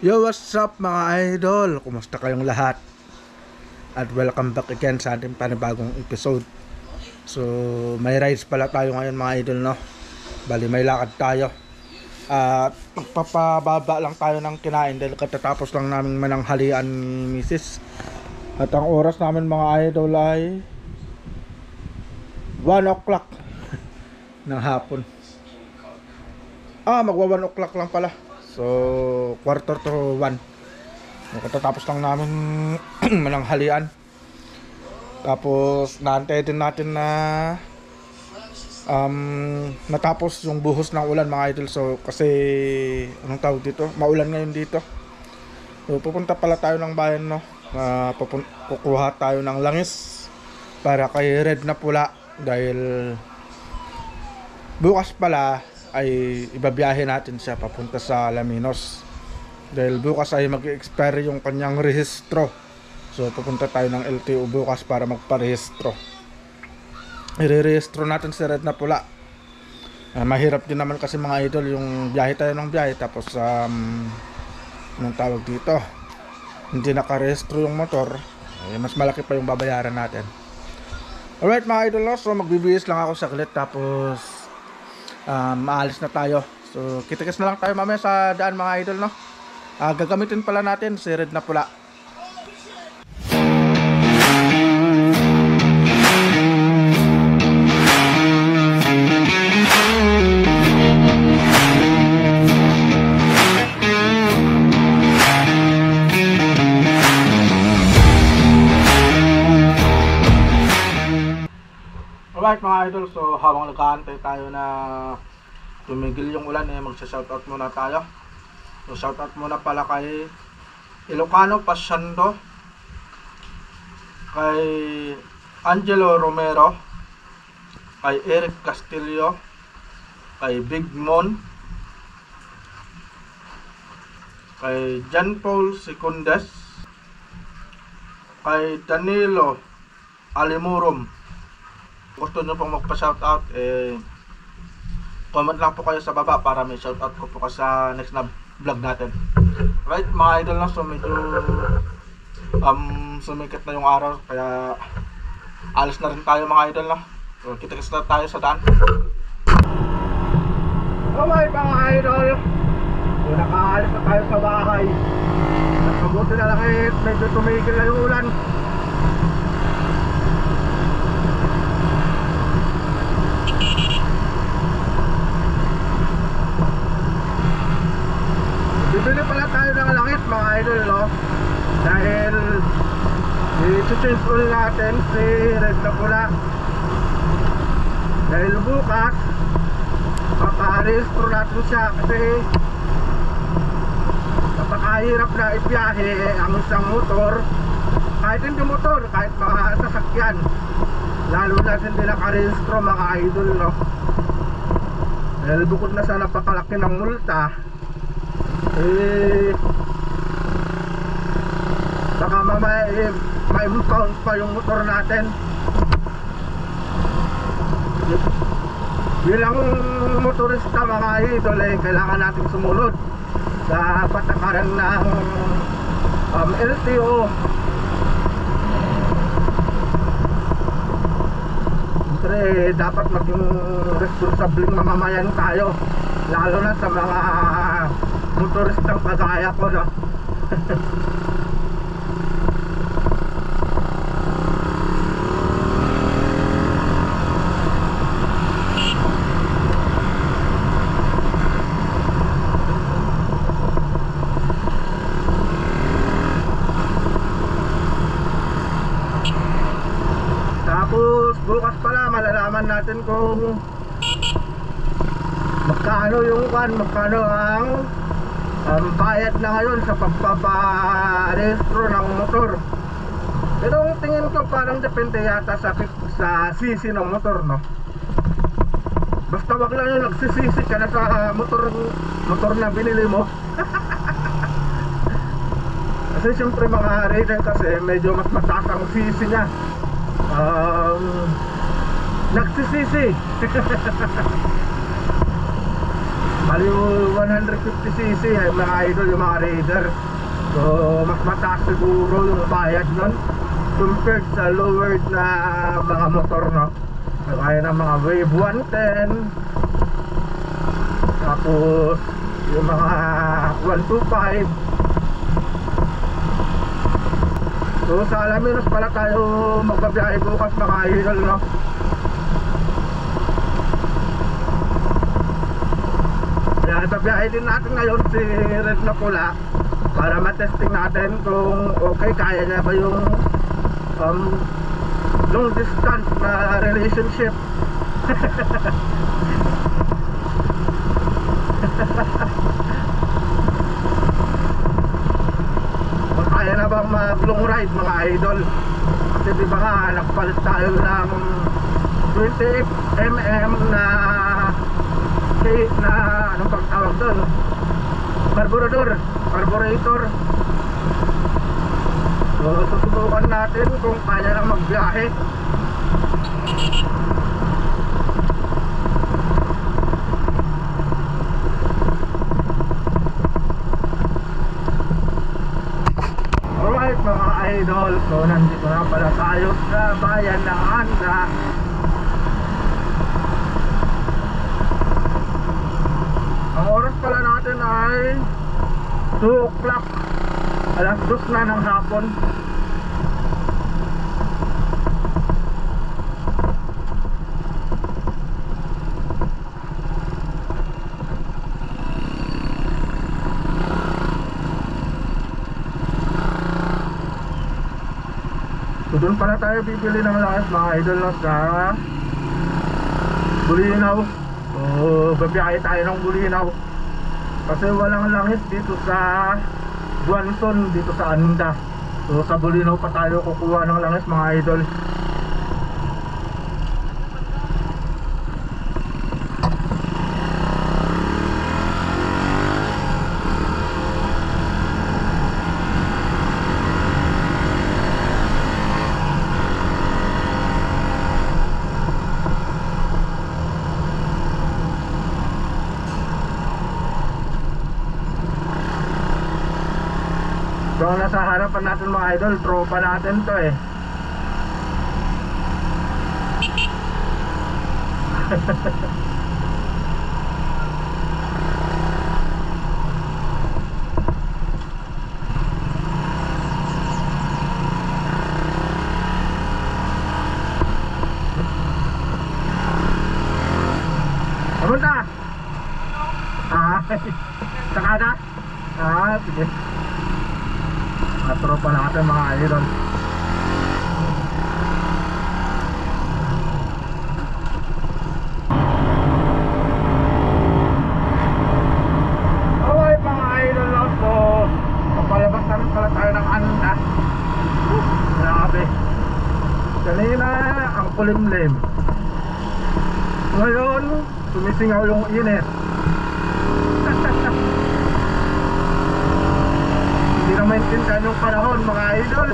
Yo, what's up mga idol? Kumusta kayong lahat? At welcome back again sa ating panibagong episode. So, may rides pala tayo ngayon mga idol, no? Bali, may lakad tayo. At magpapababa lang tayo ng kinain dahil katatapos lang namin mananghalian ni Mrs. At ang oras namin mga idol ay 1 o'clock ng hapon. Magwa 1 o'clock lang pala. So, quarter to 1. Katatapos lang namin mananghalian. Tapos, naantay din natin na matapos yung buhos ng ulan mga idol. So, kasi, anong tawag dito? Maulan ngayon dito. So, pupunta pala tayo ng bayan, no? Kukuha tayo ng langis para kay Red na Pula. Dahil, bukas pala, ay ibabiyahe natin siya papunta sa Alaminos dahil bukas ay mag-expire yung kanyang rehistro. So pupunta tayo ng LTO bukas para magparehistro. I-rehistro natin si Red na Pula. Mahirap din naman kasi mga idol yung biyahe tayo ng biyahe tapos anong tawag dito, hindi nakarehistro yung motor, mas malaki pa yung babayaran natin. Alright mga idol, so magbibihis lang ako saglit tapos maalis na tayo. So kita-kits na lang tayo mamaya sa daan mga idol, no? Gagamitin pala natin si Red na Pula. Alright mga idol, so habang nag-aantay tayo na tumigil yung ulan, magsa-shoutout muna tayo. So shoutout muna pala kay Ilocano Pasyando, kay Angelo Romero, kay Eric Castillo, kay Big Mon, kay John Paul Secundes, kay Danilo Alimurum. Gusto nyo pong magpa-shoutout, comment lang po kayo sa baba para may shoutout ko po sa next na vlog natin. Right mga idol, na so medyo sumikat na yung araw kaya alis na rin tayo mga idol, na so kita-kits na tayo sa daan. Alright mga idol, so nakaalis na tayo sa bahay. Nakabuti na lang medyo tumigil na yung ulan. Bibili pala tayo ng langit mga idol, no? Dahil i-change oil natin si Red na Pula. Dahil bukas paparehistro natin siya kasi napakahirap na ibiyahe ang isang motor, kahit hindi motor, kahit mga sasakyan, lalo na hindi nakarehistro mga idol, no? Dahil bukod na sa napakalaki ng multa, baka may impound pa yung motor natin. Bilang motorista mga idol, kailangan natin sumunod sa patakaran ng LTO. Siyempre dapat maging responsableng mamamayan tayo, lalo na sa mga motoristang kagaya ko, no? Tapos bukas pala malalaman natin kung magkano ang bayad na ngayon sa pagpaparehistro ng motor. Pero ang tingin ko parang depende yata sa sisi ng motor, no? Basta wag lang yung nagsisisi ka na sa motor na binili mo. Kasi siyempre mga rider kasi medyo mas mataas ang sisi niya. Nagsisisi. Bali 150cc ay mga idol yung mga Raider. So mas mataas siguro yung bayad nun compared sa lowered na mga motor, no? Kaya ng mga Wave 110, tapos yung mga 125. So sa Alaminos pala tayo magbabiyahe bukas mga idol, no? Kaya ibabiyahe din natin ngayon si Red na Pula para matesting natin kung okay, kaya niya ba yung long distance na relationship. Kaya na bang mag long ride mga idol? Kasi di ba nga nagpalit tayo ng 28mm na anong pagtawag doon? Carburetor. So susubukan natin kung kaya na magbiyahe. Alright mga idol, so nandito na pala tayo sa bayan ng Anda. Ang oras pala natin ay 2 o'clock, alas 2 na ng hapon. So doon pala tayo bibili ng langis mga idol, no, sa Bulinaw. So babiyahe tayo ng Bulinaw kasi walang langis dito sa Buanson, dito sa Anda. So sa Bulinaw pa tayo kukuha ng langis mga idol. So nasa harapan natin mga idol, tropa natin to eh. Kamunta? Sakada? Sige. Tropa natin mga idol. Alright mga idol, so papalabas namin pala tayo ng Anda. Grabe, kanina ang kulimlim, ngayon sumisingaw yung init. Hindi na maintindihan yung panahon mga idol.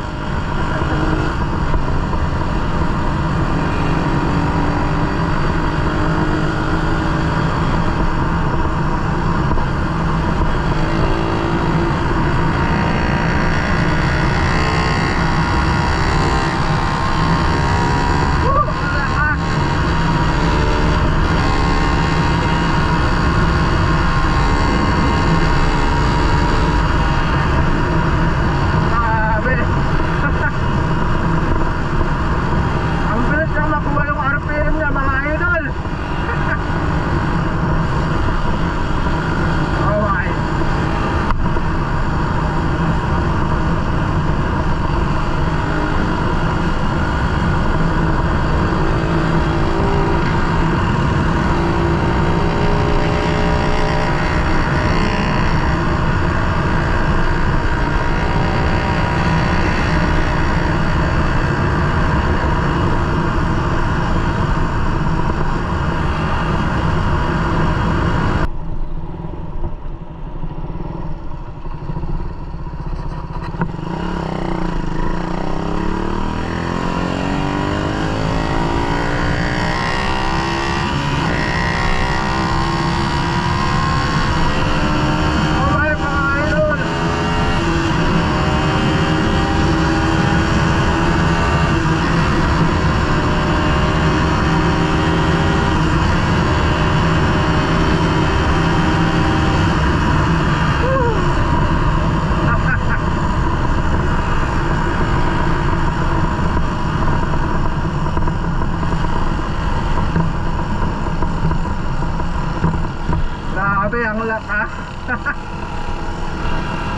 lakas.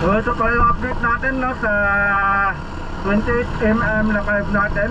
So ito pala yung update natin, no, sa 28mm na carb natin.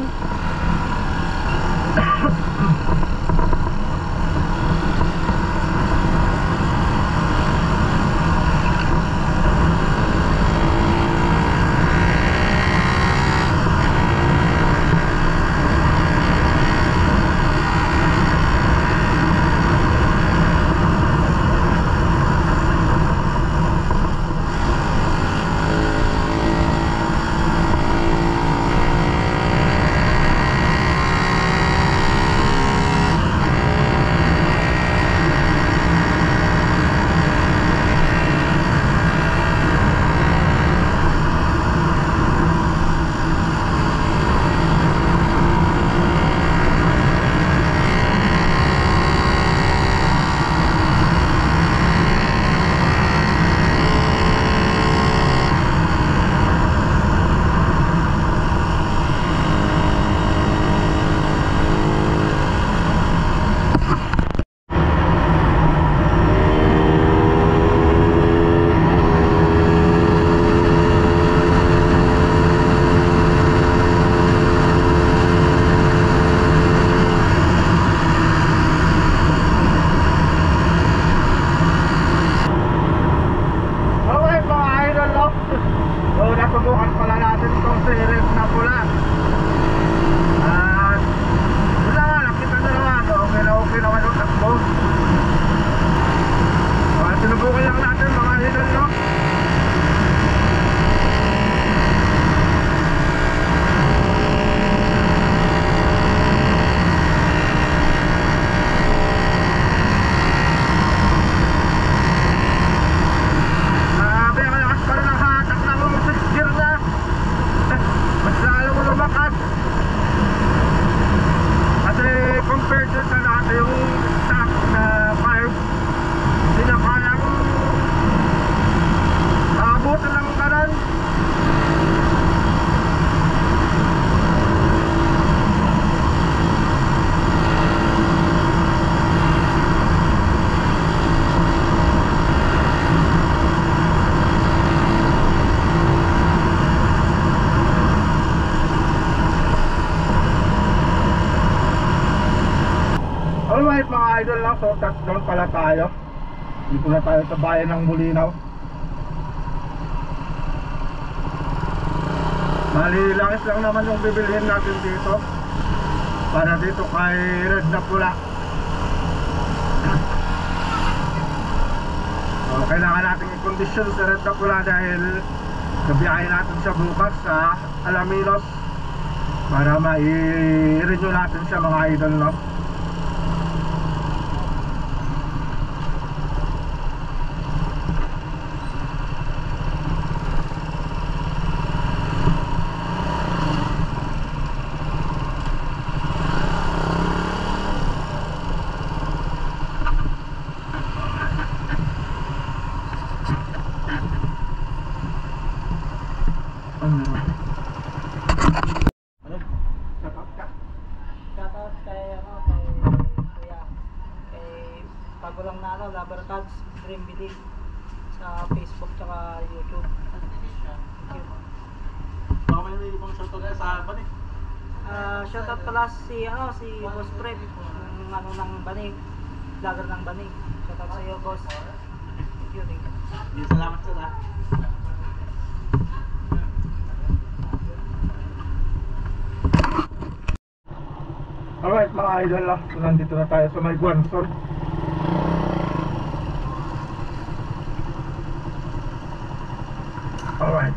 Alright mga idol, lang, so touchdown pala tayo. Dito na tayo sa bayan ng Mulinaw. Bali, langis lang naman yung bibilhin natin dito. Para dito kay Red na Pula. So, kailangan natin i-condition sa Red na Pula dahil kabiyahin natin siya bukas sa Alaminos para mai-renew natin siya mga idol, no? Labartads Dream Bidding sa Facebook tsaka YouTube. Baka may ibang shoutout sa Banig. Shoutout pala si Boss Fred ng ng Banig, vlogger ng Banig. Shoutout sa iyo, boss. Thank you. Salamat sir. Alright mga idol, so nandito na tayo sa may Guanson. Alright,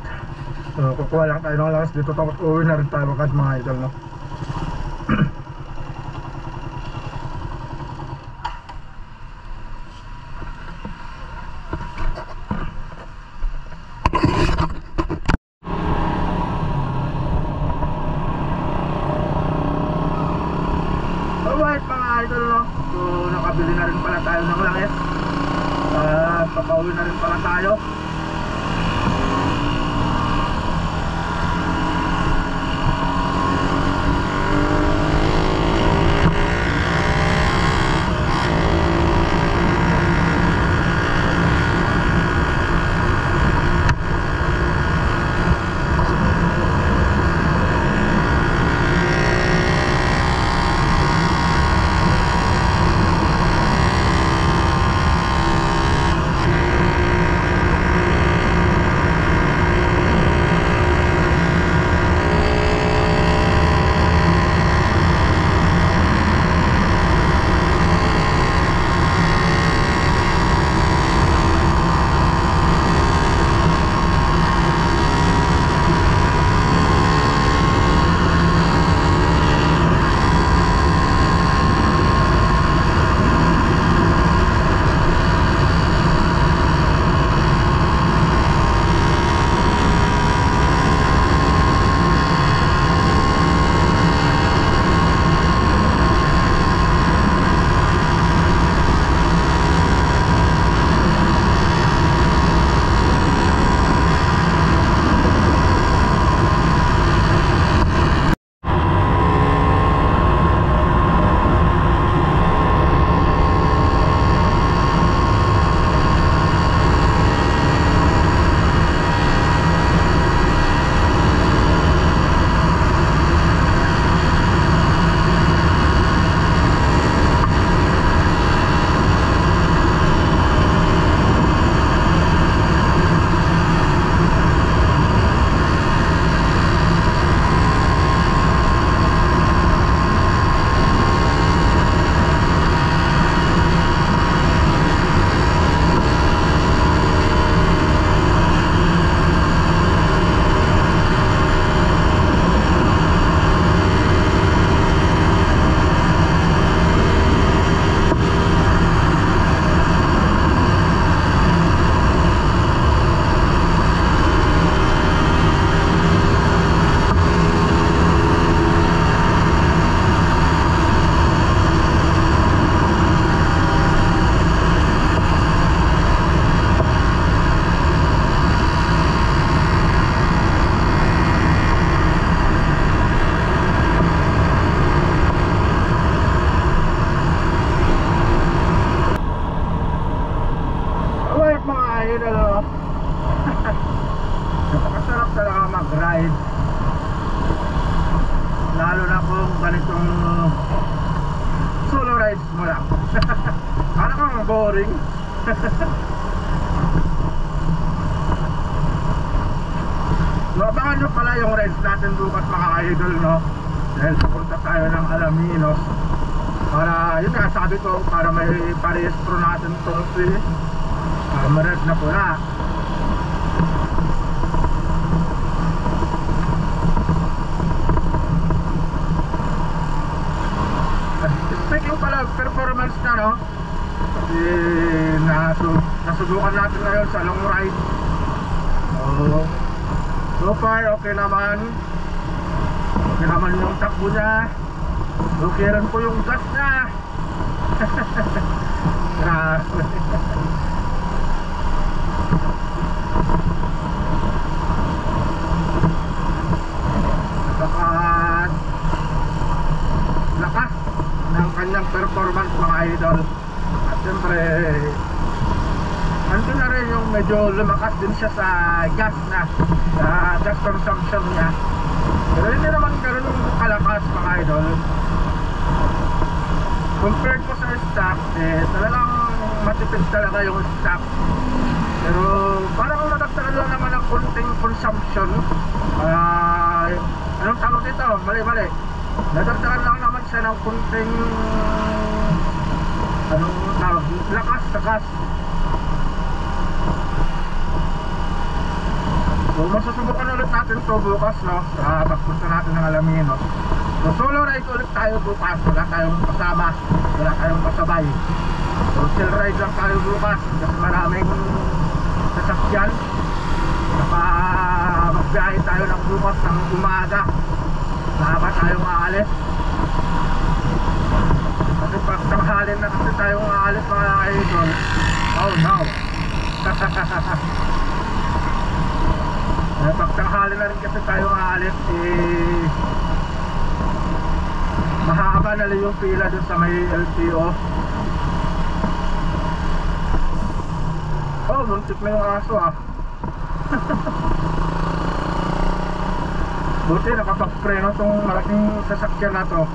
so kukuha lang tayo ng lakas dito tapos uwi na rin tayo agad mga idol, no? Alright mga idol, no? So nakabili na rin pala tayo ng langis. Papauwi na rin pala tayo. idol, oh. Napakasarap talaga mag-ride. Lalo na kung ganitong solo rides mo lang. Parang kang boring. So, abangan nyo pala yung rides natin bukas mga idol, no? Dahil pupunta tayo ng Alaminos. Para, yun nga sabi ko, para may parehistro natin itong si Maret na pula. Speaking pala performance na, no? Nasubukan natin ngayon sa long ride. So far okay naman. Okay naman yung takbo niya. Okay rin po yung gas niya. Grabe. Napaka lakas ng kanyang performance mga idol. At siyempre andun na rin yung medyo lumakas din siya sa gas na gas consumption niya. Pero hindi naman ganun kalakas mga idol. Compared po sa stock, talagang matipid talaga yung stock. Pero parang nadagdagan lang naman ng konting consumption. Anong tawag dito? Mali. Nadagdagan lang naman siya ng konting anong tawag? Lakas sa gas. So masusubukan ulit natin to bukas, no? Pagpunta natin ng Alaminos. So solo ride ulit tayo bukas. Wala tayong kasama, wala tayong kasabay. So chill ride lang tayo bukas kasi maraming sasakyan. Magbiyahe tayo ng bukas ng umaga. Mahaba tayong aalis. Kasi pag tanghalin na kasi tayong aalis mga idol. Oh no. Pagtanghali na rin kasi tayo aalis, mahaba na rin yung pila dun sa may LTO. Oh, muntik na yung aso, ah. Buti nakapag-preno tong malaking sasakyan na to.